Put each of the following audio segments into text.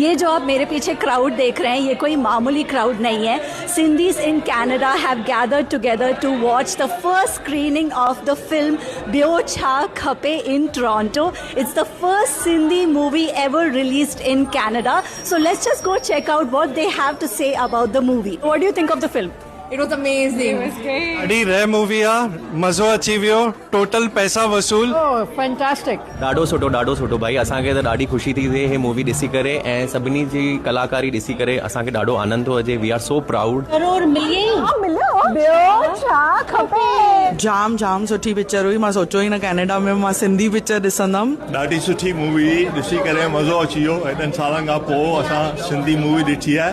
ये जो आप मेरे पीछे क्राउड देख रहे हैं ये कोई मामूली क्राउड नहीं है. Sindhis in Canada have gathered together to watch the first screening of the film Byo Cha Khape in Toronto. It's the first Sindhi movie ever released in Canada. So let's just go check out what they have to say about the movie. What do you think of the film? It was amazing. It was great. ॾाढी रह movie आहे, मज़ो अची वियो, total पैसा वसूल. Oh, fantastic. ॾाढो सुठो भाई. असांखे त ॾाढी ख़ुशी थी थिए हे मूवी ॾिसी करे ऐं सभिनी जी कलाकारी ॾिसी करे असांखे ॾाढो आनंद थो अचे. We are so proud. ज़रूर मिलिए. ॿियो छा खपे. जाम सुठी पिक्चर हुई. मां सोचियो ई न कैनेडा में मां सिंधी पिक्चर ॾिसंदमि. ॾाढी सुठी मूवी ॾिसी करे मज़ो अची वियो. हेॾनि सालनि खां पोइ असां सिंधी मूवी ॾिठी आहे.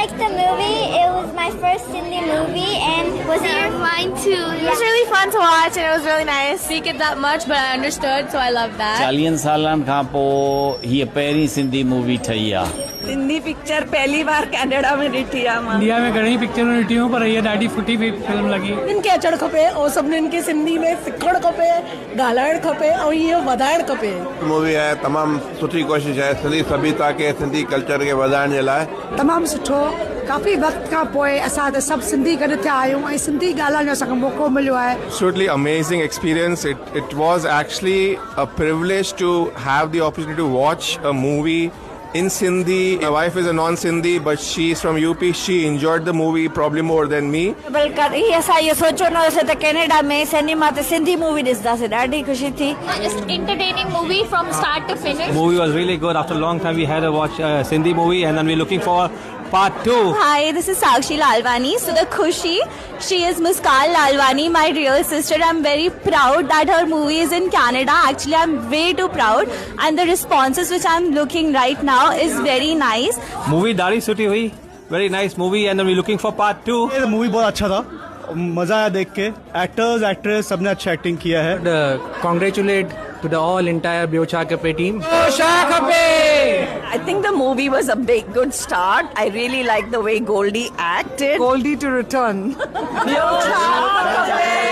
Liked the movie. It was my first Sindhi movie, and was it mine too? It was really fun to watch, and it was really nice. Speak it that much, but I understood, so I loved that. 40 सालनि खां पोइ हीअ पहिरीं Sindhi movie ठही आहे. Sindhi picture पहली बार Canada में ॾिठी आहे मां. इंडिया में घणी पिक्चरूं ॾिठियूं पर हीअ ॾाढी सुठी फिल्म लॻी. इनके अचणु खपे ऐं सभिनीनि खे सिंधी में सिखणु खपे, ॻाल्हाइणु खपे ऐं इहो वधाइणु खपे. मूवी आहे तमामु सुठी कोशिशि आहे सिंधी सभ्यता खे सिंधी कल्चर खे वधाइण जे लाइ. तमामु सुठो. काफ़ी वक़्त खां पोइ असां त सभु सिंधी गॾु थिया आहियूं ऐं सिंधी ॻाल्हाइण जो असांखे मौक़ो मिलियो आहे. Absolutely amazing experience. It was actually a privilege to have the opportunity to watch a movie in Sindhi. My wife is a non-Sindhi, but she's from UP. She enjoyed the movie probably more than me. बल्कि असां इहो सोचियो न हुयोसीं त Canada में cinema ते Sindhi movie ॾिसंदासीं. ॾाढी ख़ुशी थी. Just entertaining movie from start to finish. Movie was really good. After a long time we had to watch a Sindhi movie and then we're looking for part 2. Hi, this is Sakshi Lalwani. So the Khushi, she is Muskan Lalwani, my real sister. I'm very proud that her movie is in Canada. Actually, I'm way too proud. And the responses which I'm looking right now is very nice. Movie ॾाढी सुठी हुई. Very nice movie and then we're looking for part 2. ये movie बहुत अच्छा था, मज़ा आया देख के. एक्टर्स एक्ट्रेस सबने अच्छा एक्टिंग किया है. Congratulate to the all entire Byo Cha Khape team. I think the movie was a big good start. I really liked the way Goldie acted. Goldie to return. Byo Cha Khape.